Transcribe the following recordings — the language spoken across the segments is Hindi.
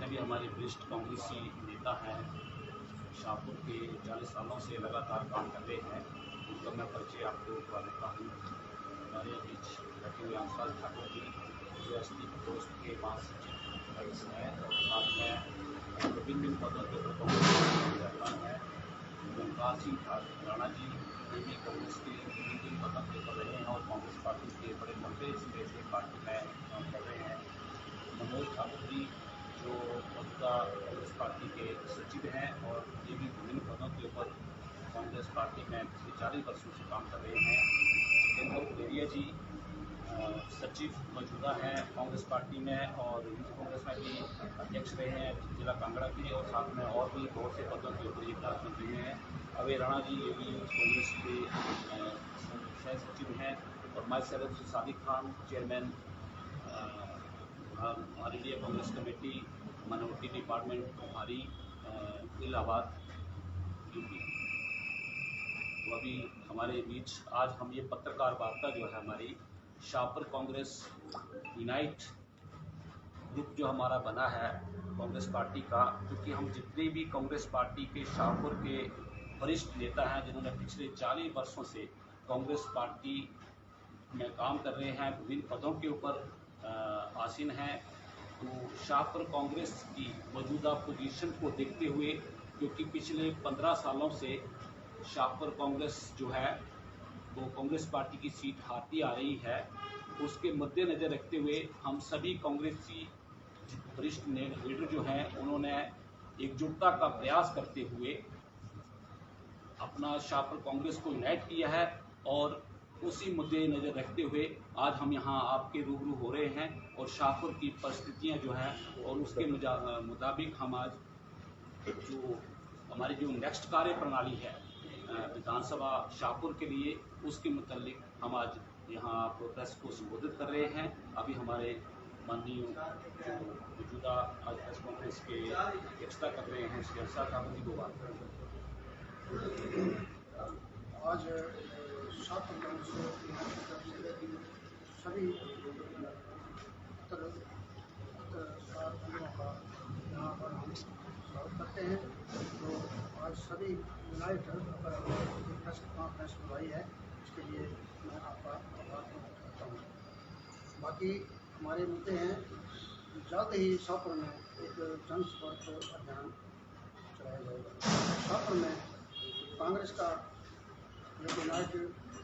जितने भी हमारे वरिष्ठ कांग्रेसी नेता हैं, शाहपुर के 40 सालों से लगातार काम कर रहे हैं, उनका मैं परिचय आपको करवा देता हूँ। हमारे बीच बैठे हुए हंसराज ठाकुर जी रियासती प्रकोष्ठ के महासचिव हैं और साथ में विभिन्न पदों के प्रधान हैं। ओमकार सिंह राणा जी ये भी कांग्रेस के विभिन्न पदों के ऊपर रहे हैं और कांग्रेस पार्टी के बड़े लंबे समय से पार्टी में काम कर रहे हैं। मनोज ठाकुर जी जो मौजूदा कांग्रेस पार्टी के सचिव हैं और ये भी विभिन्न पदों के ऊपर कांग्रेस पार्टी में पिछले 40 वर्षों से काम कर रहे हैं। जितेंद्र गुलेरिया जी सचिव मौजूदा हैं कांग्रेस पार्टी में और यूथ कांग्रेस में भी अध्यक्ष रहे हैं जिला कांगड़ा के, और साथ में और भी बहुत से पदों के ऊपर ये कार्य कर रहे हैं। अभय राणा जी ये भी यूथ कांग्रेस के सह सचिव हैं और माई Syed Sadiq Khan chairman all India Congress committee minority department प्रभारी इलाहाबाद यूपी। तो अभी हमारे बीच आज हम ये पत्रकार वार्ता जो है हमारी शाहपुर कांग्रेस यूनाइट ग्रुप जो हमारा बना है कांग्रेस पार्टी का, क्योंकि हम जितने भी कांग्रेस पार्टी के शाहपुर के वरिष्ठ नेता हैं जिन्होंने पिछले 40 वर्षों से कांग्रेस पार्टी में काम कर रहे हैं, विभिन्न पदों के ऊपर आसीन हैं, तो शाहपुर कांग्रेस की मौजूदा पोजीशन को देखते हुए, क्योंकि पिछले 15 सालों से शाहपुर कांग्रेस जो है वो कांग्रेस पार्टी की सीट हारती आ रही है, उसके मद्देनज़र रखते हुए हम सभी कांग्रेसी वरिष्ठ लीडर जो हैं उन्होंने एकजुटता का प्रयास करते हुए अपना शाहपुर कांग्रेस को यूनाइट किया है। और उसी मुद्दे नज़र रखते हुए आज हम यहाँ आपके रूबरू हो रहे हैं और शाहपुर की परिस्थितियाँ जो हैं और उसके मुताबिक हम आज जो हमारी जो नेक्स्ट कार्य प्रणाली है विधानसभा शाहपुर के लिए, उसके मुतालिक हम आज यहाँ प्रोटेस्ट को संबोधित कर रहे हैं। अभी हमारे माननीय जो मौजूदा आज प्रेस कॉन्फ्रेंस के अध्यक्षता कर रहे हैं उसके अनुसार ठाकुर जी को बात करेंगे। आज शाहपुर सभी का यहाँ पर हम स्वागत करते हैं। तो आज सभी यूनाइट प्रेस कॉन्फ्रेंस बुलाई है, इसके लिए मैं आपका आभार व्यक्त करता हूँ। बाकी हमारे मुद्दे हैं, जल्द ही शाहपुर में एक जनसंपर्क अभियान चलाया जाएगा। शाहपुर में कांग्रेस का यूनाइट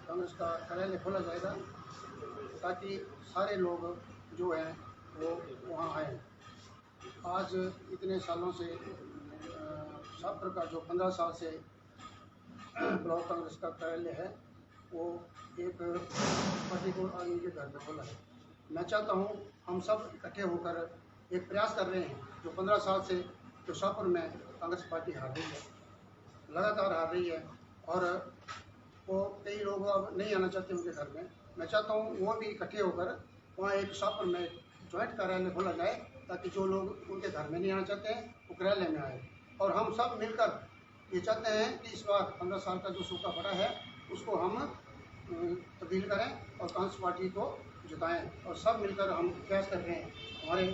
कांग्रेस का कार्यालय खोला जाएगा ताकि सारे लोग जो हैं वो वहाँ आएँ। आज इतने सालों से शाहपुर का जो 15 साल से ब्लॉक कांग्रेस का कार्यालय है वो एक पर्टिकुलर आदमी के घर में खोला है। मैं चाहता हूँ हम सब इकट्ठे होकर एक प्रयास कर रहे हैं, जो 15 साल से जो शाहपुर में कांग्रेस पार्टी हार रही है, लगातार हार रही है और वो कई लोग अब नहीं आना चाहते उनके घर में। मैं चाहता हूँ वो भी इकट्ठे होकर वहाँ एक शाहपुर में जॉइंट कार्यालय खोला जाए ताकि जो लोग उनके घर में नहीं आना चाहते हैं वो कार्यालय में आए। और हम सब मिलकर ये चाहते हैं कि इस बार 15 साल का जो सूखा पड़ा है उसको हम तब्दील करें और कांग्रेस पार्टी को जिताएं। और सब मिलकर हम प्रयास कर रहे हैं। हमारे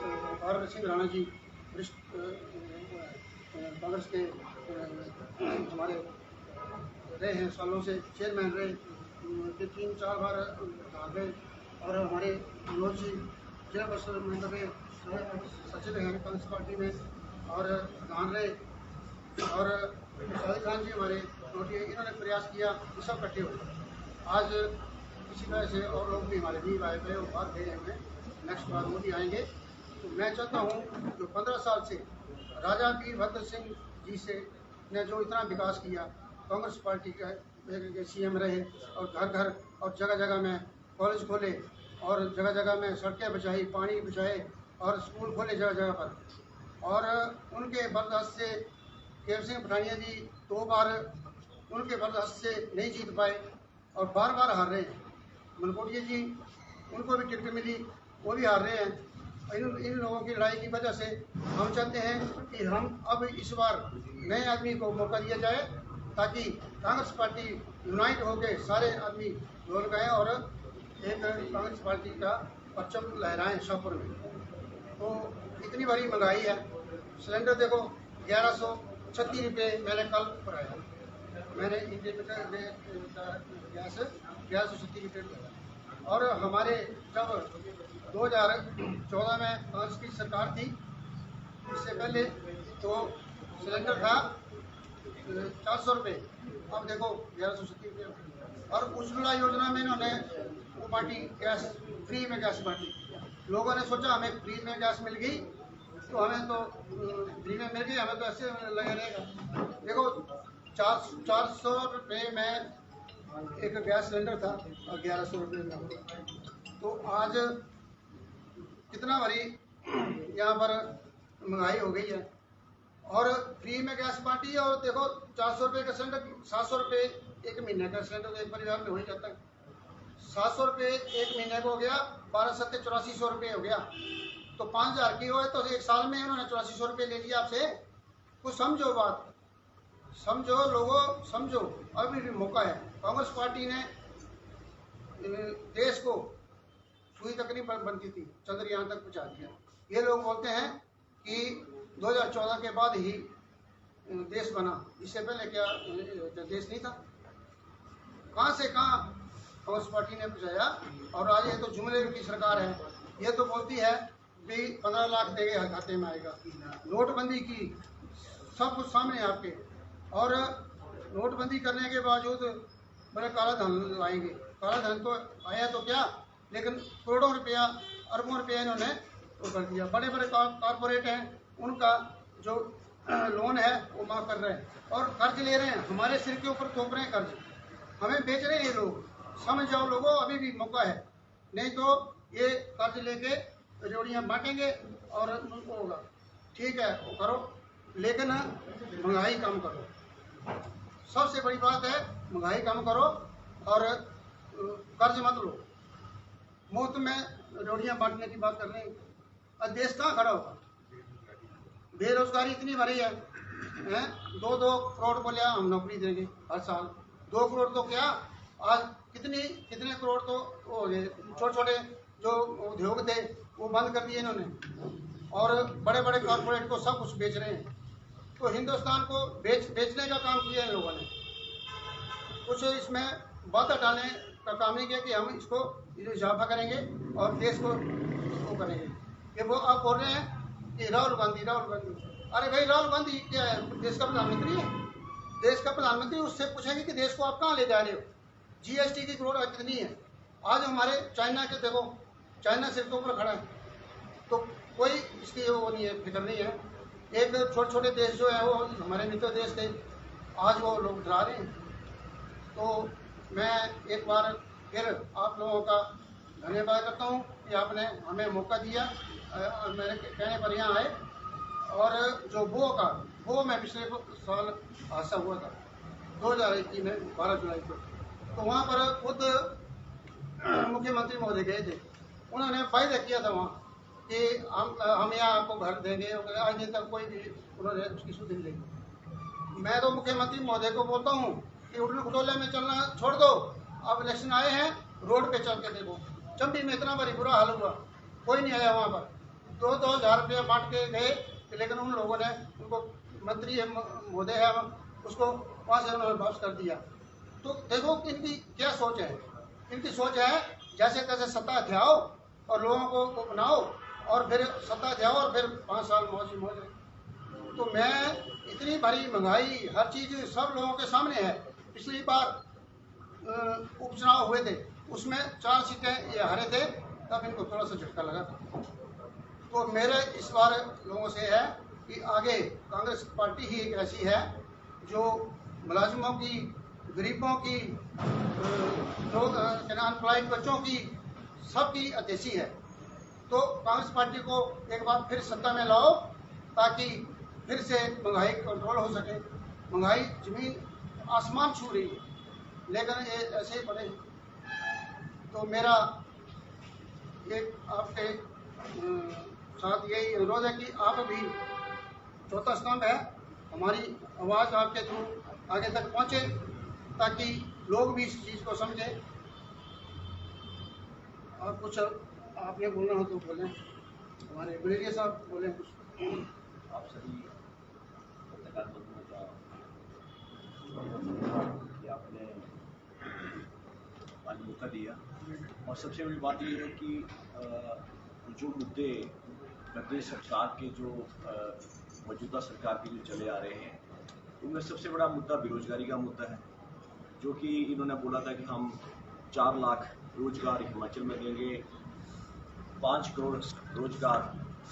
ओमकार सिंह राणा जी वरिष्ठ कांग्रेस के हमारे रहे हैं, सालों से चेयरमैन रहे, 3-4 बार रहे। और हमारे मनोज जी जिला परिषद मेंबर रहे, सचिव हैं कांग्रेस पार्टी में और प्रधान रहे। और सादिक खान जी हमारे नोटिया, इन्होंने प्रयास किया कि सब इकट्ठे हो। आज इसी तरह से और लोग भी हमारे भी आए थे और बाहर गए हैं, नेक्स्ट बार वो भी आएंगे। तो मैं चाहता हूँ जो 15 साल से राजा वीरभद्र सिंह जी से ने जो इतना विकास किया, कांग्रेस पार्टी के सीएम रहे और घर घर और जगह जगह में कॉलेज खोले और जगह जगह में सड़कें बचाई, पानी बचाए और स्कूल खोले जगह जगह पर। और उनके बर्दाश्त से केवल सिंह पठानिया जी 2 बार उनके बर्दाश्त से नहीं जीत पाए और बार बार हार रहे हैं। मनकोटिया जी उनको भी टिकट मिली, वो भी हार रहे हैं। इन लोगों की लड़ाई की वजह से हम चाहते हैं कि हम अब इस बार नए आदमी को मौका दिया जाए ताकि कांग्रेस पार्टी यूनाइट होकर सारे आदमी बोल गए और एक कांग्रेस पार्टी का परचम लहराएं शाहपुर में। तो इतनी बड़ी महंगाई है। सिलेंडर देखो 1136 रुपये मैंने कल भराया, मैंने इंडिपेंडेंट गैस 1136 रुपये भरा। और हमारे जब 2014 में कांग्रेस की सरकार थी, इससे पहले तो सिलेंडर था 400 रुपये, अब देखो 1136 रुपये। और उज्ज्वला योजना में इन्होंने वो बांटी, गैस फ्री में गैस बांटी। लोगों ने सोचा हमें फ्री में गैस मिल गई तो हमें तो फ्री में मिल गई, हमें तो ऐसे लगे रहेगा। देखो 400 रुपये में एक गैस सिलेंडर था और 1100 रुपये में। तो आज कितना बड़ी यहाँ पर महंगाई हो गई है। और फ्री में गैस बांटी है। और देखो 400 रुपये का सिलेंडर, 700 रुपये एक महीने का सिलेंडर तो एक परिवार में हो ही जाता है। 700 रुपये एक महीने को हो गया, 12 8400 रुपये हो गया। तो 5000 की हो तो एक साल में उन्होंने 8400 रुपये ले लिया आपसे। कुछ समझो, बात समझो, लोगों समझो, अभी भी मौका है। कांग्रेस पार्टी ने देश को सुई तक नहीं बनती थी, चंद्रयान तक पहुंचा दिया। ये लोग बोलते हैं कि 2014 के बाद ही देश बना, इससे पहले क्या देश नहीं था? कहाँ से कहाँ कांग्रेस पार्टी ने पहुंचाया। और आज ये तो जुमले की सरकार है। ये तो बोलती है कि 15 लाख देंगे खाते में आएगा। नोटबंदी की, सब कुछ सामने आपके। और नोटबंदी करने के बावजूद बड़े काला धन लाएंगे। काला धन तो आया तो क्या, लेकिन करोड़ों रुपया, अरबों रुपया इन्होंने वो कर दिया। बड़े बड़े कॉरपोरेट हैं, उनका जो लोन है वो माफ कर रहे हैं और कर्ज ले रहे हैं, हमारे सिर के ऊपर थोप रहे हैं कर्ज, हमें बेच रहे हैं ये लोग। समझ जाओ लोगों, अभी भी मौका है, नहीं तो ये कर्ज लेके जोड़ियाँ बांटेंगे और उनको होगा। ठीक है, वो करो, लेकिन महंगाई कम करो। सबसे बड़ी बात है महंगाई कम करो और कर्ज मत लो। मुफ्त में रोटियां बांटने की बात कर रहे हैं, और देश कहाँ खड़ा होगा? बेरोजगारी इतनी भरी है, 2-2 करोड़ बोले हम नौकरी देंगे हर साल। 2 करोड़ तो क्या, आज कितने करोड़ तो वो छोटे छोटे जो उद्योग थे वो बंद कर दिए इन्होंने। और बड़े बड़े कॉरपोरेट को सब कुछ बेच रहे हैं। तो हिंदुस्तान को बेचने का काम किया इन लोगों ने। कुछ इसमें बाधा डालने का काम नहीं किया कि हम इसको इजाफा करेंगे और देश को करेंगे। कि वो आप बोल रहे हैं कि राहुल गांधी। अरे भाई, राहुल गांधी क्या है? देश का प्रधानमंत्री है। देश का प्रधानमंत्री, उससे पूछेंगे कि देश को आप कहाँ ले जा रहे हो? जीएसटी की करोड़ कितनी है? आज हमारे चाइना के देखो, चाइना सिर के ऊपर खड़ा है, तो कोई इसकी वो नहीं है, फिक्र नहीं है। एक छोटे छोटे देश जो है वो हमारे मित्र देश थे, आज वो लोग डरा रहे हैं। तो मैं एक बार फिर आप लोगों का धन्यवाद करता हूँ कि आपने हमें मौका दिया, मेरे कहने पर यहाँ आए। और जो वो मैं पिछले साल हादसा हुआ था 2021 में 12 जुलाई को, तो वहाँ पर खुद मुख्यमंत्री महोदय गए थे। उन्होंने वायदा किया था वहाँ कि हम यहाँ आपको घर देंगे। आज दिन तक कोई भी उन्होंने उसकी सुध नहीं ली। मैं तो मुख्यमंत्री महोदय को बोलता हूँ कि उठने खटोले में चलना छोड़ दो, अब इलेक्शन आए हैं, रोड पे चल के देखो। चंबी में इतना बड़ी बुरा हाल हुआ, कोई नहीं आया वहाँ पर। 2-2 हज़ार रुपया बांट के गए, लेकिन उन लोगों ने, उनको मंत्री महोदय है, उसको वहाँ से उन्होंने वापस कर दिया। तो देखो इनकी क्या सोच है। इनकी सोच है जैसे तैसे सत्ता हथियाओ और लोगों को बनाओ और फिर सत्ता हथियाओ और फिर 5 साल मौज। तो मैं, इतनी बड़ी महंगाई, हर चीज़ सब लोगों के सामने है। पिछली बार उपचुनाव हुए थे, उसमें 4 सीटें ये हारे थे, तब इनको थोड़ा सा झटका लगा था। तो मेरे इस बार लोगों से है कि आगे कांग्रेस पार्टी ही एक ऐसी है जो मुलाजिमों की, गरीबों की, अनएम्प्लॉयड बच्चों की, सबकी अध्यक्षी है। तो कांग्रेस पार्टी को एक बार फिर सत्ता में लाओ ताकि फिर से महंगाई कंट्रोल हो सके। महंगाई जमीन आसमान छू रही है, लेकिन ये ऐसे ही पड़े। तो मेरा एक आपके साथ यही अनुरोध है कि आप भी चौथा स्तंभ है, हमारी आवाज़ आपके थ्रू आगे तक पहुँचे ताकि लोग भी इस चीज़ को समझें। और कुछ आपने बोलना हो तो बोलें। हमारे गुलेरिया साहब बोले कुछ। आप सभी पत्रकार बंधुओं का कि आपने आज मौका दिया, और सबसे बड़ी बात ये है कि जो मुद्दे प्रदेश सरकार के जो मौजूदा सरकार के जो चले आ रहे हैं, उनमें सबसे बड़ा मुद्दा बेरोजगारी का मुद्दा है, जो कि इन्होंने बोला था कि हम 4 लाख रोजगार हिमाचल में देंगे, 5 करोड़ रोजगार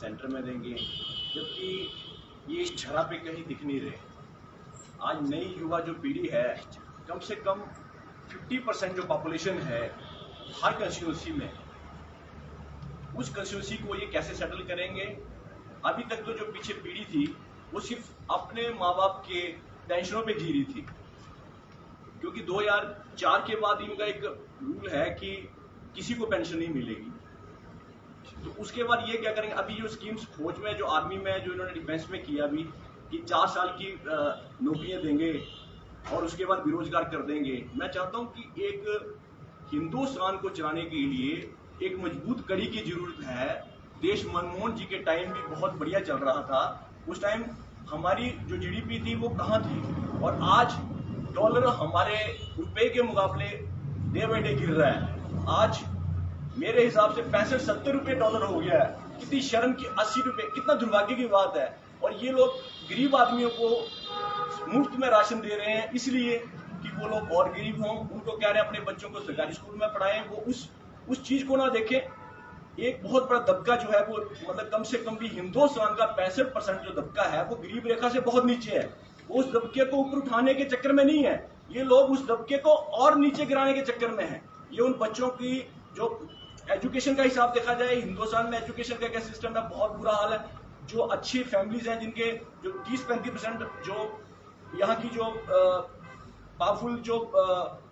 सेंटर में देंगे, जबकि ये इस छरा पे कहीं दिख नहीं रहे। आज नई युवा जो पीढ़ी है, कम से कम 50% जो पॉपुलेशन है हर कंस्टिट्यूंसी में, उस कंस्टिट्यूंसी को ये कैसे सेटल करेंगे? अभी तक तो जो पीछे पीढ़ी थी वो सिर्फ अपने माँ बाप के टेंशनों पे जी रही थी, क्योंकि 2004 के बाद इनका एक रूल है कि किसी को पेंशन नहीं मिलेगी। तो उसके बाद ये क्या करेंगे? अभी जो स्कीम्स फौज में, जो आर्मी में, जो इन्होंने डिफेंस में किया अभी कि 4 साल की नौकरियां देंगे और उसके बाद बेरोजगार कर देंगे। मैं चाहता हूं कि एक हिंदुस्तान को चलाने के लिए एक मजबूत कड़ी की जरूरत है। देश मनमोहन जी के टाइम भी बहुत बढ़िया चल रहा था, उस टाइम हमारी जो जीडीपी थी वो कहाँ थी, और आज डॉलर हमारे रुपए के मुकाबले डे बाई डे गिर रहा है। आज मेरे हिसाब से 65-70 रुपए डॉलर हो गया है। कितनी शर्म की 80 रुपए, कितना दुर्भाग्य की बात है। और ये लोग गरीब आदमियों को मुफ्त में राशन दे रहे हैं, इसलिए कि वो लोग और गरीब हों। उनको कह रहे हैं अपने बच्चों को सरकारी स्कूल में पढ़ाएं, वो उस चीज को ना देखें। एक बहुत बड़ा दबका जो है वो, मतलब कम से कम भी हिंदुस्तान का 65% जो दबका है वो गरीब रेखा से बहुत नीचे है। वो उस दबके को ऊपर उठाने के चक्कर में नहीं है, ये लोग उस दबके को और नीचे गिराने के चक्कर में है। ये उन बच्चों की जो एजुकेशन का हिसाब देखा जाए, हिंदुस्तान में एजुकेशन का क्या सिस्टम है, बहुत बुरा हाल है। जो अच्छी फैमिलीज हैं, जिनके जो 30-35% जो यहाँ की जो पावरफुल जो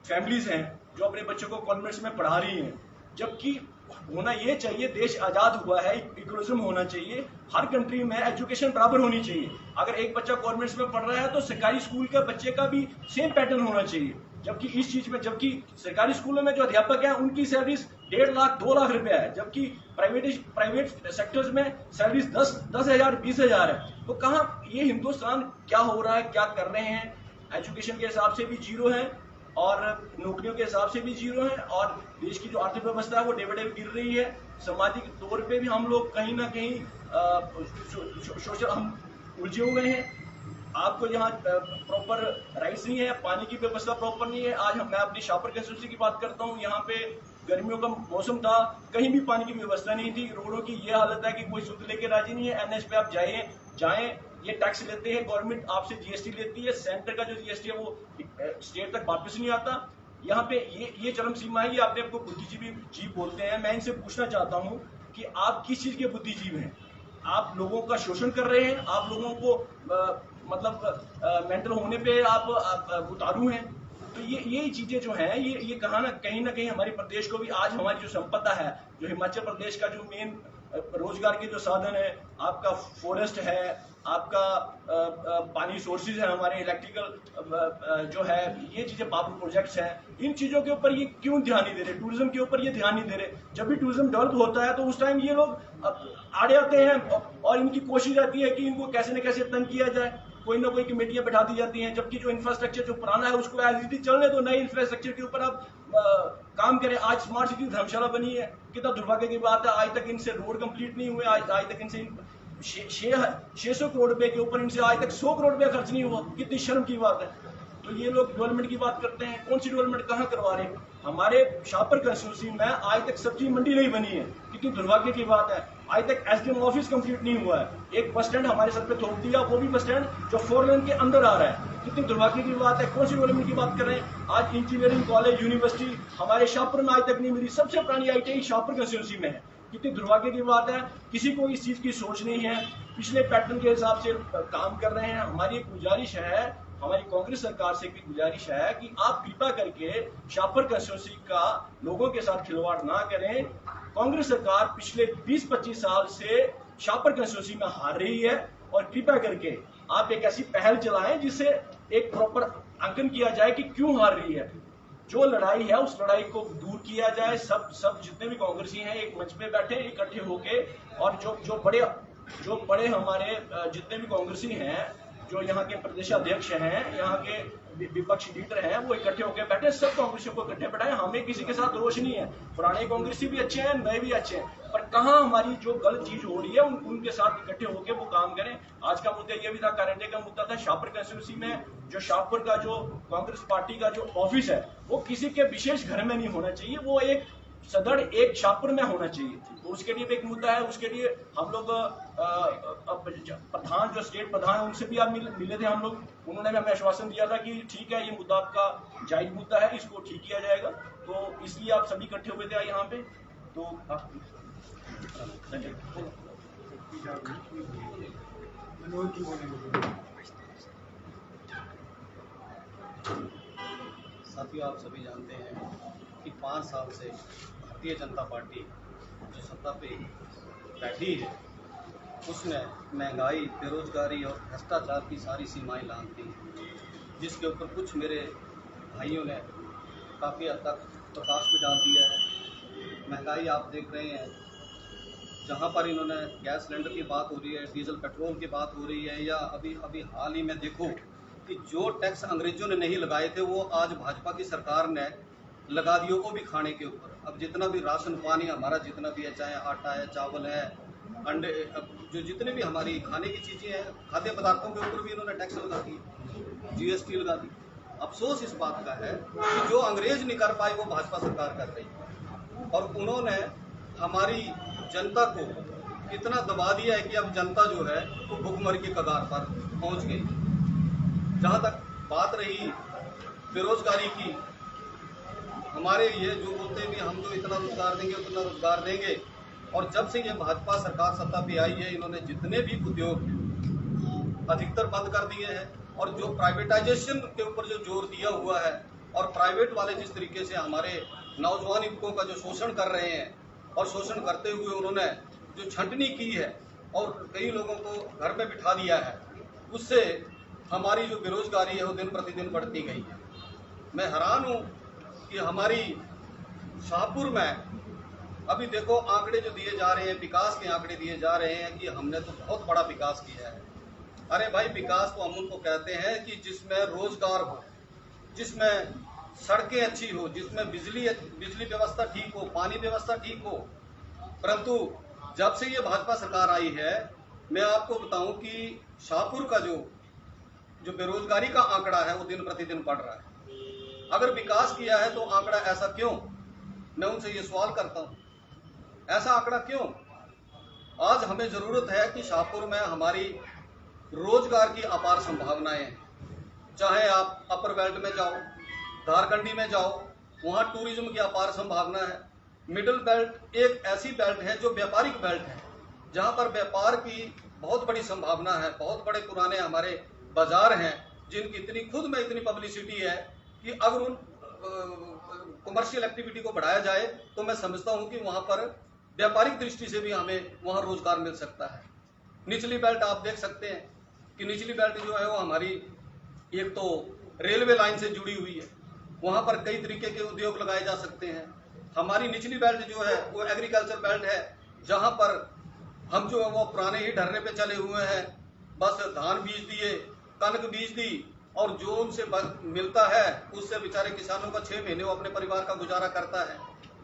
फैमिलीज हैं, जो अपने बच्चों को कॉन्वेंट्स में पढ़ा रही हैं, जबकि होना ये चाहिए, देश आजाद हुआ है, इक्वलिज्म होना चाहिए, हर कंट्री में एजुकेशन बराबर होनी चाहिए। अगर एक बच्चा कॉन्वेंट्स में पढ़ रहा है तो सरकारी स्कूल के बच्चे का भी सेम पैटर्न होना चाहिए। जबकि इस चीज में, जबकि सरकारी स्कूलों में जो अध्यापक हैं उनकी सैलरीज 1.5 लाख 2 लाख रुपया है, जबकि प्राइवेट सेक्टर्स में सैलरीज 10,000 20,000 है। तो कहाँ ये हिंदुस्तान क्या हो रहा है, क्या कर रहे हैं? एजुकेशन के हिसाब से भी जीरो है और नौकरियों के हिसाब से भी जीरो है, और देश की जो आर्थिक व्यवस्था है वो डे बाई डे गिर रही है। सामाजिक तौर पे भी हम लोग कहीं ना कहीं सोशल हम उलझे हुए हैं। आपको यहाँ प्रॉपर राइट्स नहीं है, पानी की व्यवस्था प्रॉपर नहीं है। आज मैं अपनी शाहपुर कंस्टिट्यूंसी की बात करता हूँ, यहाँ पे गर्मियों का मौसम था, कहीं भी पानी की व्यवस्था नहीं थी। रोडों की ये हालत है कि कोई शुद्ध लेके राजी नहीं है। एनएच पे आप जाएं, ये टैक्स लेते हैं, गवर्नमेंट आपसे जीएसटी लेती है, सेंटर का जो जीएसटी है वो स्टेट तक वापस नहीं आता। यहाँ पे ये चरम सीमा है। ये आपने आपको बुद्धिजीवी बोलते हैं। मैं इनसे पूछना चाहता हूँ कि आप किस चीज के बुद्धिजीवी हैं? आप लोगों का शोषण कर रहे हैं, आप लोगों को मेंटल होने पे आप उतारू हैं। तो ये चीजें जो हैं, ये कहीं ना कहीं हमारे प्रदेश को भी, आज हमारी जो संपदा है, जो हिमाचल प्रदेश का जो मेन रोजगार के जो साधन है, आपका फॉरेस्ट है, आपका पानी सोर्सेज है, हमारे इलेक्ट्रिकल जो है, ये चीजें पावर प्रोजेक्ट्स हैं, इन चीजों के ऊपर ये क्यों ध्यान नहीं दे रहे? टूरिज्म के ऊपर ये ध्यान नहीं दे रहे। जब भी टूरिज्म डेवलप होता है तो उस टाइम ये लोग आड़े आते हैं और इनकी कोशिश रहती है कि इनको कैसे न कैसे तंग किया जाए। कोई ना कोई कमेटियां बैठा दी जाती हैं, जबकि जो इंफ्रास्ट्रक्चर जो पुराना है उसको एज इट इज चलने दो, नए इंफ्रास्ट्रक्चर के ऊपर आप काम करें। आज स्मार्ट सिटी धर्मशाला बनी है, कितना दुर्भाग्य की बात है, आज तक इनसे रोड कंप्लीट नहीं हुए, आज तक इनसे 600 करोड़ रुपए के ऊपर इनसे आज तक 100 करोड़ रुपया खर्च नहीं हुआ। कितनी शर्म की बात है। तो ये लोग डेवलपमेंट की बात करते हैं, कौन सी डेवलपमेंट कहाँ करवा रहे हैं? हमारे शाहपुर कंस्टिट्यूंसी में आज तक सब्जी मंडी नहीं बनी है, कितनी दुर्भाग्य की बात है। आज तक एसडीएम ऑफिस कंप्लीट नहीं हुआ है। एक बस स्टैंड हमारे सर पे थोप दिया, वो भी बस स्टैंड जो 4 लेन के अंदर आ रहा है। कितनी दुर्भाग्य की बात है। कौन सी डेवलपमेंट की बात कर रहे हैं? आज इंजीनियरिंग कॉलेज, यूनिवर्सिटी हमारे शाहपुर में आज तक नहीं मिली। सबसे पुरानी ITI शाहपुर कंस्टिट्यूंसी में है। कितनी दुर्भाग्य की बात है। किसी को इस चीज की सोच नहीं है, पिछले पैटर्न के हिसाब से काम कर रहे हैं। हमारी एक गुजारिश है, हमारी कांग्रेस सरकार से भी गुजारिश है कि आप कृपा करके शाहपुर कंस्टिट्यूंसी का लोगों के साथ खिलवाड़ ना करें। कांग्रेस सरकार पिछले 20-25 साल से शाहपुर कंस्टिट्यूंसी में हार रही है, और कृपया करके आप एक ऐसी पहल चलाएं जिससे एक प्रॉपर आंकलन किया जाए कि क्यों हार रही है। जो लड़ाई है उस लड़ाई को दूर किया जाए। सब जितने भी कांग्रेसी हैं एक मंच पे बैठे इकट्ठे होके, और जो बड़े हमारे जितने भी कांग्रेसी हैं, जो यहाँ के प्रदेश अध्यक्ष हैं, यहाँ के विपक्ष लीडर हैं, वो इकट्ठे होकर बैठे, सब कांग्रेसियों को इकट्ठे बैठाए। हमें किसी के साथ रोष नहीं है, पुराने कांग्रेसी भी अच्छे हैं, नए भी अच्छे हैं, पर कहाँ हमारी जो गलत चीज हो रही है उनके साथ इकट्ठे होकर वो काम करें। आज का मुद्दा ये भी था, करंटे का मुद्दा था शाहपुर कंस्टिट्यूंसी में, जो शाहपुर का जो कांग्रेस पार्टी का जो ऑफिस है वो किसी के विशेष घर में नहीं होना चाहिए, वो एक सदर एक शाहपुर में होना चाहिए। तो उसके लिए भी एक मुद्दा है, उसके लिए हम लोग प्रधान जो स्टेट प्रधान है उनसे भी आप मिले थे हम लोग, उन्होंने भी हमें आश्वासन दिया था कि ठीक है, ये मुद्दा आपका जायज मुद्दा है, इसको ठीक किया जाएगा। तो इसलिए आप सभी इकट्ठे हुए थे यहाँ पे। तो आप साथियों, आप सभी जानते हैं कि 5 साल से भारतीय जनता पार्टी जो सत्ता पे बैठी है उसने महंगाई, बेरोजगारी और भ्रष्टाचार की सारी सीमाएं लांघ दी, जिसके ऊपर कुछ मेरे भाइयों ने काफ़ी हद तक प्रकाश भी डाल दिया है। महंगाई आप देख रहे हैं, जहां पर इन्होंने गैस सिलेंडर की बात हो रही है, डीजल पेट्रोल की बात हो रही है, या अभी हाल ही में देखो कि जो टैक्स अंग्रेजों ने नहीं लगाए थे वो आज भाजपा की सरकार ने लगा दिए, वो भी खाने के ऊपर। अब जितना भी राशन पानी हमारा जितना भी है, चाहे आटा है, चावल है, अंडे, जो जितने भी हमारी खाने की चीज़ें हैं, खाद्य पदार्थों के ऊपर भी इन्होंने टैक्स लगा दिए, जीएसटी लगा दी। अफसोस इस बात का है कि जो अंग्रेज नहीं कर पाए वो भाजपा सरकार कर रही है, और उन्होंने हमारी जनता को इतना दबा दिया है कि अब जनता जो है वो भुखमरी की कगार पर पहुंच गई। जहाँ तक बात रही बेरोजगारी की, हमारे ये जो बोलते हैं कि हम जो इतना रोजगार देंगे उतना रोजगार देंगे, और जब से ये भाजपा सरकार सत्ता पे आई है इन्होंने जितने भी उद्योग अधिकतर बंद कर दिए हैं, और जो प्राइवेटाइजेशन के ऊपर जो जोर दिया हुआ है, और प्राइवेट वाले जिस तरीके से हमारे नौजवान युवकों का जो शोषण कर रहे हैं, और शोषण करते हुए उन्होंने जो छंटनी की है और कई लोगों को घर पे बिठा दिया है, उससे हमारी जो बेरोजगारी है वो दिन प्रतिदिन बढ़ती गई है। मैं हैरान हूँ कि हमारी शाहपुर में अभी देखो आंकड़े जो दिए जा रहे हैं, विकास के आंकड़े दिए जा रहे हैं कि हमने तो बहुत बड़ा विकास किया है। अरे भाई, विकास तो हम उनको कहते हैं कि जिसमें रोजगार हो, जिसमें सड़कें अच्छी हो, जिसमें बिजली व्यवस्था ठीक हो, पानी व्यवस्था ठीक हो। परंतु जब से ये भाजपा सरकार आई है, मैं आपको बताऊं कि शाहपुर का जो बेरोजगारी का आंकड़ा है वो दिन प्रतिदिन बढ़ रहा है। अगर विकास किया है तो आंकड़ा ऐसा क्यों? मैं उनसे ये सवाल करता हूं, ऐसा आंकड़ा क्यों? आज हमें जरूरत है कि शाहपुर में हमारी रोजगार की अपार संभावनाएं हैं। चाहे आप अपर बेल्ट में जाओ, धारकंडी में जाओ, वहां टूरिज्म की अपार संभावना है। मिडिल बेल्ट एक ऐसी बेल्ट है जो व्यापारिक बेल्ट है, जहां पर व्यापार की बहुत बड़ी संभावना है। बहुत बड़े पुराने हमारे बाजार हैं जिनकी इतनी पब्लिसिटी है कि अगर उन कमर्शियल एक्टिविटी को बढ़ाया जाए तो मैं समझता हूं कि वहां पर व्यापारिक दृष्टि से भी हमें वहां रोजगार मिल सकता है। निचली बेल्ट आप देख सकते हैं कि निचली बेल्ट जो है वो हमारी एक तो रेलवे लाइन से जुड़ी हुई है, वहां पर कई तरीके के उद्योग लगाए जा सकते हैं। हमारी निचली बेल्ट जो है वो एग्रीकल्चर बेल्ट है, जहां पर हम जो है वो पुराने ही ढर्रे पे चले हुए हैं, बस धान बीज दिए, कनक बीज दी, और जो उनसे मिलता है उससे बेचारे किसानों का 6 महीने वो अपने परिवार का गुजारा करता है।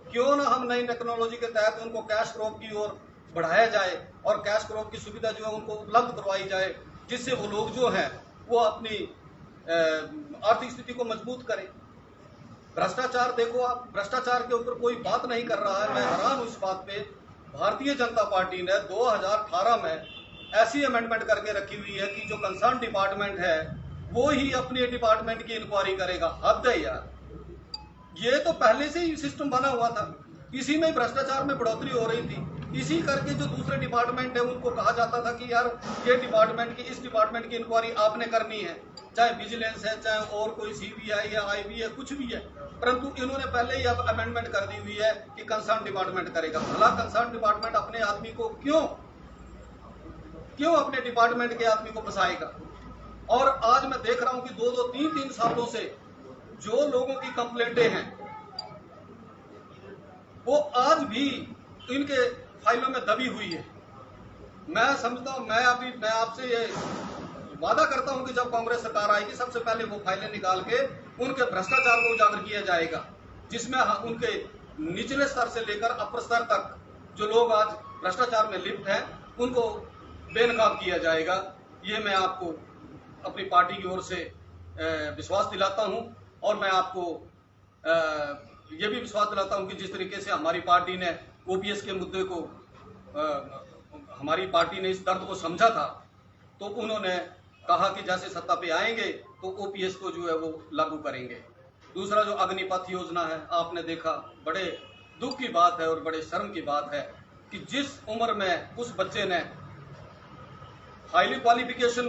क्यों ना हम नई टेक्नोलॉजी के तहत उनको कैश क्रॉप की ओर बढ़ाया जाए और कैश क्रॉप की सुविधा जो है उनको उपलब्ध करवाई जाए, जिससे वो लोग जो हैं वो अपनी आर्थिक स्थिति को मजबूत करें। भ्रष्टाचार देखो आप, भ्रष्टाचार के ऊपर कोई बात नहीं कर रहा है। मैं हैरान हूं इस बात पे, भारतीय जनता पार्टी ने 2018 में ऐसी अमेंडमेंट करके रखी हुई है कि जो कंसर्न डिपार्टमेंट है वो ही अपने डिपार्टमेंट की इंक्वायरी करेगा। हद है यार, ये तो पहले से ही सिस्टम बना हुआ था, इसी में भ्रष्टाचार में बढ़ोतरी हो रही थी। इसी करके जो दूसरे डिपार्टमेंट है उनको कहा जाता था कि यार ये डिपार्टमेंट की, इस डिपार्टमेंट की इंक्वायरी आपने करनी है, चाहे विजिलेंस है, चाहे और कोई सीबीआई या आईबी है, कुछ भी है। परंतु इन्होंने पहले ही अब अमेंडमेंट कर दी हुई है कि कंसर्न डिपार्टमेंट करेगा। भला कंसर्न डिपार्टमेंट अपने आदमी को क्यों अपने डिपार्टमेंट के आदमी को फंसाएगा? और आज मैं देख रहा हूं कि 2-2, 3-3 सालों से जो लोगों की कंप्लेंटें हैं वो आज भी इनके फाइलों में दबी हुई है। मैं समझता हूं, मैं आपसे ये वादा करता हूं कि जब कांग्रेस सरकार आएगी सबसे पहले वो फाइलें निकाल के उनके भ्रष्टाचार को उजागर किया जाएगा, जिसमें उनके निचले स्तर से लेकर अपर स्तर तक जो लोग आज भ्रष्टाचार में लिप्त हैं उनको बेनकाब किया जाएगा। ये मैं आपको अपनी पार्टी की ओर से विश्वास दिलाता हूं और मैं आपको ये भी विश्वास दिलाता हूं कि जिस तरीके से हमारी पार्टी ने ओपीएस के मुद्दे को हमारी पार्टी ने इस दर्द को समझा था, तो उन्होंने कहा कि जैसे सत्ता पे आएंगे तो ओपीएस को जो है वो लागू करेंगे। दूसरा जो अग्निपथ योजना है, आपने देखा, बड़े दुख की बात है और बड़े शर्म की बात है कि जिस उम्र में उस बच्चे ने हाईली क्वालिफिकेशन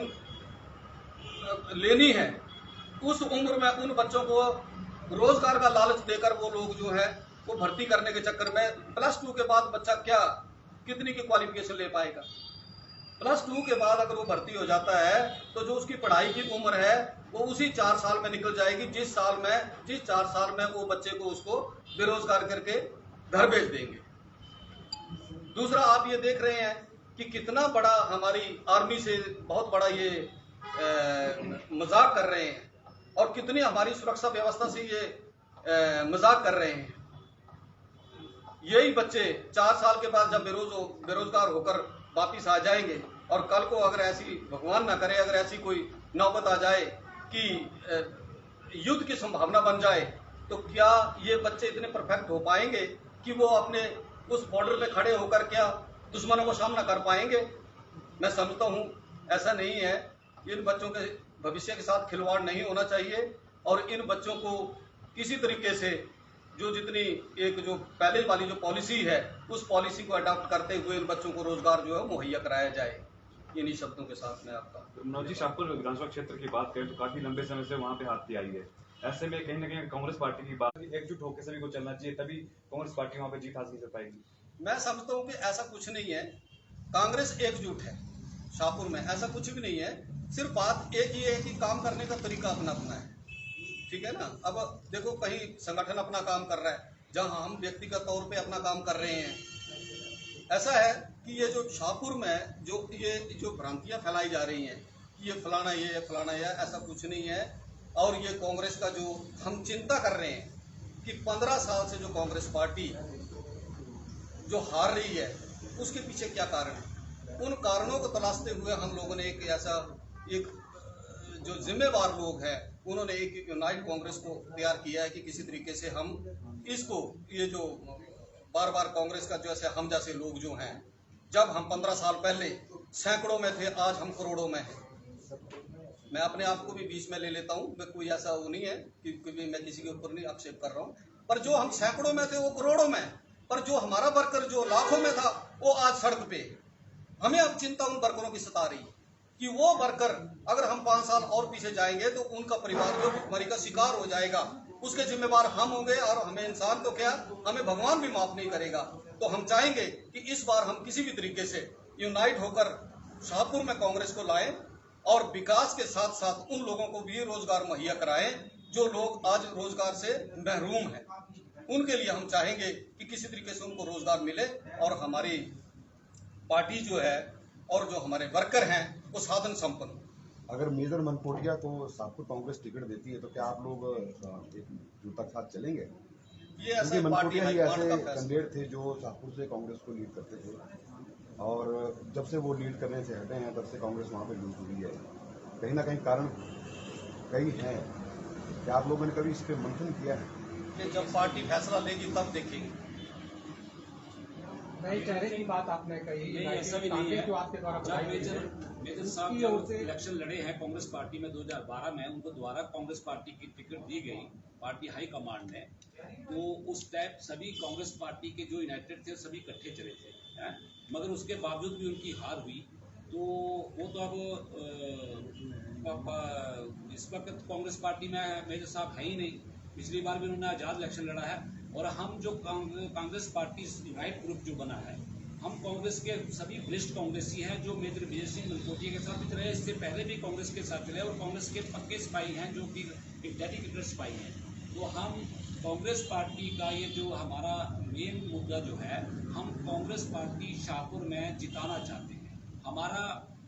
लेनी है, उस उम्र में उन बच्चों को रोजगार का लालच देकर वो लोग जो है वो भर्ती करने के चक्कर में +2 के बाद बच्चा कितनी की क्वालिफिकेशन ले पाएगा। +2 के बाद अगर वो भर्ती हो जाता है तो जो उसकी पढ़ाई की उम्र है वो उसी 4 साल में निकल जाएगी, जिस 4 साल में वो बच्चे को उसको बेरोजगार करके घर भेज देंगे। दूसरा, आप ये देख रहे हैं कि कितना बड़ा हमारी आर्मी से बहुत बड़ा ये मजाक कर रहे हैं और कितनी हमारी सुरक्षा व्यवस्था से ये मजाक कर रहे हैं। यही बच्चे 4 साल के बाद जब बेरोजगार होकर वापिस आ जाएंगे और कल को अगर ऐसी, भगवान ना करे, अगर ऐसी कोई नौबत आ जाए कि युद्ध की संभावना बन जाए, तो क्या ये बच्चे इतने परफेक्ट हो पाएंगे कि वो अपने उस बॉर्डर पे खड़े होकर क्या दुश्मनों को सामना कर पाएंगे? मैं समझता हूँ ऐसा नहीं है। इन बच्चों के भविष्य के साथ खिलवाड़ नहीं होना चाहिए और इन बच्चों को किसी तरीके से जितनी एक जो पहले वाली जो पॉलिसी है उस पॉलिसी को अडॉप्ट करते हुए इन बच्चों को रोजगार जो है मुहैया कराया जाए। इन्हीं शब्दों के साथ में आपका मनोज जी, शाहपुर विधानसभा क्षेत्र की बात करें तो काफी लंबे समय से वहाँ पे हाथी आई है। ऐसे में कहीं ना कहीं कांग्रेस पार्टी की बात, एकजुट होकर सभी को चलना चाहिए, तभी कांग्रेस पार्टी वहाँ पे जीत हासिल कर पाएगी। मैं समझता हूँ कि ऐसा कुछ नहीं है। कांग्रेस एकजुट है शाहपुर में, ऐसा कुछ भी नहीं है। सिर्फ बात एक ही है कि काम करने का तरीका अपना अपना है, ठीक है ना। अब देखो, कहीं संगठन अपना काम कर रहा है, जहां हम व्यक्तिगत तौर पे अपना काम कर रहे हैं। ऐसा है कि ये जो शाहपुर में जो भ्रांतियां फैलाई जा रही हैं कि ये फलाना ये फलाना ये, ऐसा कुछ नहीं है। और ये कांग्रेस का जो हम चिंता कर रहे हैं कि 15 साल से जो कांग्रेस पार्टी जो हार रही है उसके पीछे क्या कारण है, उन कारणों को तलाशते हुए हम लोगों ने एक जो जिम्मेवार लोग हैं उन्होंने एक यूनाइट कांग्रेस को तैयार किया है कि किसी तरीके से हम इसको, ये जो बार बार कांग्रेस का जैसे हम जैसे लोग जो हैं, जब हम 15 साल पहले सैकड़ों में थे, आज हम करोड़ों में हैं। मैं अपने आप को भी बीच में ले लेता हूँ, मैं कोई ऐसा वो नहीं है कि मैं किसी के ऊपर नहीं आक्षेप कर रहा हूँ, पर जो हम सैकड़ों में थे वो करोड़ों में, पर जो हमारा वर्कर जो लाखों में था वो आज सड़क पे। हमें अब चिंता उन वर्करों की सता रही कि वो वर्कर अगर हम 5 साल और पीछे जाएंगे तो उनका परिवार जो भुखमरी का शिकार हो जाएगा, उसके जिम्मेवार हम होंगे और हमें इंसान तो क्या, हमें भगवान भी माफ नहीं करेगा। तो हम चाहेंगे कि इस बार हम किसी भी तरीके से यूनाइट होकर शाहपुर में कांग्रेस को लाएं और विकास के साथ साथ उन लोगों को भी रोजगार मुहैया कराएं जो लोग आज रोजगार से महरूम हैं। उनके लिए हम चाहेंगे कि किसी तरीके से उनको रोजगार मिले और हमारी पार्टी जो है और जो हमारे वर्कर हैं वो साधन संपन्न। अगर मेजर मनकोटिया को शाहपुर कांग्रेस टिकट देती है तो क्या आप लोग एकजुटता के साथ चलेंगे? ये ऐसे मनकोटिया ही ऐसे कैंडिडेट थे जो शाहपुर से कांग्रेस को लीड करते थे और जब से वो लीड करने से हटे हैं तब से कांग्रेस वहाँ पे लूज हुई है। कहीं ना कहीं कारण कई हैं। क्या आप लोगों ने कभी इस पर मंथन किया है? कि जब पार्टी फैसला लेगी तब देखेंगे। नए चेहरे की बात आपने कही, नहीं, ऐसा भी नहीं है। जो आपके द्वारा जब मेजर साहब जब इलेक्शन लड़े हैं कांग्रेस पार्टी में 2012 में, उनको दोबारा कांग्रेस पार्टी की टिकट दी गई पार्टी हाई कमांड ने, तो उस टाइप सभी कांग्रेस पार्टी के जो यूनाइटेड थे सभी इकट्ठे चले थे, मगर उसके बावजूद भी उनकी हार हुई। तो वो तो अब इस वक्त कांग्रेस पार्टी में मेजर साहब है ही नहीं। पिछली बार भी उन्होंने आज़ाद इलेक्शन लड़ा है और हम जो कांग्रेस पार्टी यूनाइट ग्रुप जो बना है हम कांग्रेस के सभी वरिष्ठ कांग्रेसी हैं जो मेजर विजय सिंह मनकोटिया के साथ भी रहे, इससे पहले भी कांग्रेस के साथ रहे और कांग्रेस के पक्के सिपाही हैं जो कि एक डेडिकेटेड सिपाही हैं। तो हम कांग्रेस पार्टी का ये जो हमारा मेन मुद्दा जो है, हम कांग्रेस पार्टी शाहपुर में जिताना चाहते हैं। हमारा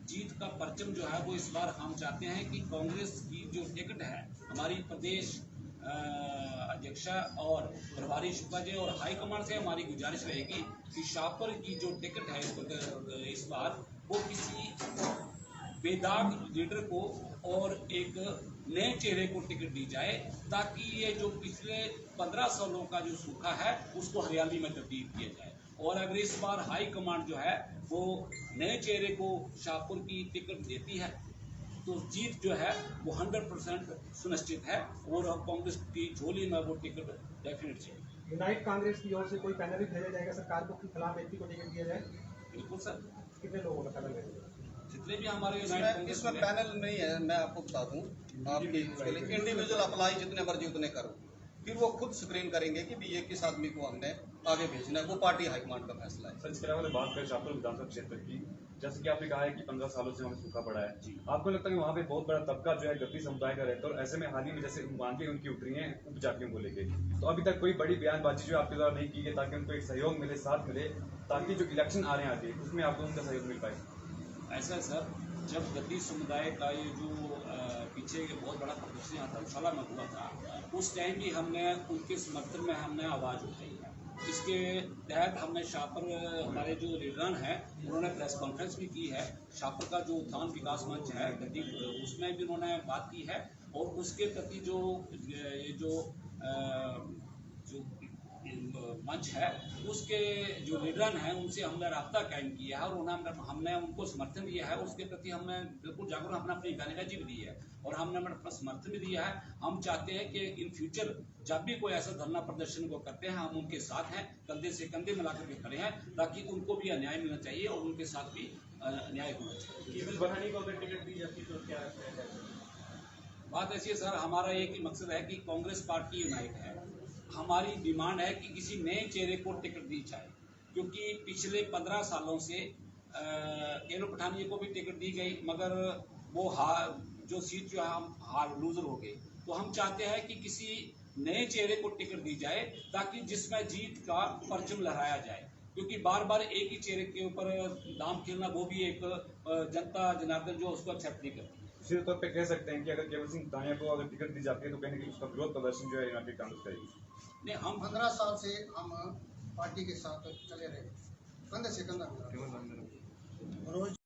जीत का परचम जो है वो इस बार हम चाहते हैं कि कांग्रेस की जो टिकट है, हमारी प्रदेश अध्यक्षा और प्रभारी शुक्ला जी और हाईकमांड से हमारी गुजारिश रहेगी कि शाहपुर की जो टिकट है इस बार वो किसी बेदाग लीडर को और एक नए चेहरे को टिकट दी जाए, ताकि ये जो पिछले 15 सालों का जो सूखा है उसको हरियाली में तब्दील किया जाए। और अगर इस बार हाई कमांड जो है वो नए चेहरे को शाहपुर की टिकट देती है तो जीत जो है वो 100% सुनिश्चित है और कांग्रेस की झोली में वो टिकट डेफिनेट है। यूनाइट कांग्रेस की ओर से कोई पैनल भी भेजा जाएगा सरकार को कि खिलाफ व्यक्ति को टिकट दिया जाए? बिल्कुल सर, कितने लोगों का पैनल भेजा? जितने भी हमारे यूनाइट कांग्रेस इसमें पैनल नहीं है, मैं आपको बता दूं, आपकी इंडिविजुअल अप्लाई जितने मर्जी उतने करो, फिर वो खुद स्क्रीन करेंगे कि भी ये किस आदमी को हमने आगे भेजना है, वो पार्टी हाईकमांड का फैसला है। सर, इसके अलावा बात करें शाहपुर विधानसभा क्षेत्र की, जैसे कि आपने कहा है कि 15 सालों से हमें सूखा पड़ा है जी, आपको लगता है कि वहाँ पे बहुत बड़ा तबका जो है गद्दी समुदाय का रहता है और ऐसे में हाल ही में जैसे मांगे उनकी उठ रही हैं उपजातियों को लेके, तो अभी तक कोई बड़ी बयानबाजी जो आपके द्वारा नहीं की गई ताकि उनको एक सहयोग मिले, साथ मिले, ताकि जो इलेक्शन आ रहे हैं आगे उसमें आपको उनका सहयोग मिल पाए? ऐसा है सर, जब गद्दी समुदाय का ये जो पीछे बहुत बड़ा प्रदर्शन यहाँ धर्मशाला में हुआ था, उस टाइम भी हमने उनके समर्थन में हमने आवाज़ उठाई है। इसके तहत हमने शाहपुर हमारे जो लीडरान हैं उन्होंने प्रेस कॉन्फ्रेंस भी की है। शाहपुर का जो उत्थान विकास मंच है गद्दी, उसमें भी उन्होंने बात की है और उसके प्रति जो ये जो मंच है उसके जो लीडरान हैं उनसे हमने राब्ता कायम किया है और हमने उनको समर्थन दिया है। उसके प्रति हमने बिल्कुल जागरूक हमने अपनी गानेबाजी भी दी है और हमने अपना समर्थन भी दिया है। हम चाहते हैं कि इन फ्यूचर जब भी कोई ऐसा धरना प्रदर्शन को करते हैं हम उनके साथ हैं, कंधे से कंधे मिलाकर के खड़े हैं, ताकि उनको भी अन्याय मिलना चाहिए और उनके साथ भी न्याय होना चाहिए। केवल बढ़ाने को अगर टिकट दी जाती तो क्या बात ऐसी है सर, हमारा एक ही मकसद है कि कांग्रेस पार्टी यूनाइट है। हमारी डिमांड है कि किसी नए चेहरे को टिकट दी जाए, क्योंकि पिछले 15 सालों से एलो पठानिया को भी टिकट दी गई मगर वो जो सीट जो है हम लूजर हो गए। तो हम चाहते हैं कि किसी नए चेहरे को टिकट दी जाए ताकि जिसमें जीत का परचम लहराया जाए, क्योंकि बार बार एक ही चेहरे के ऊपर दाम खेलना वो भी एक जनता जनार्दन जो उसको एक्सेप्ट नहीं करती। सीधे तौर पे कह सकते हैं कि अगर केवल सिंह दानिया को अगर टिकट दी जाती है तो कहीं ना कहीं उसका विरोध प्रदर्शन जो है यूनाइटेड कांग्रेस करेगी। नहीं, हम 15 साल से हम पार्टी के साथ चले रहे, कंधे से कंधा मिला रोज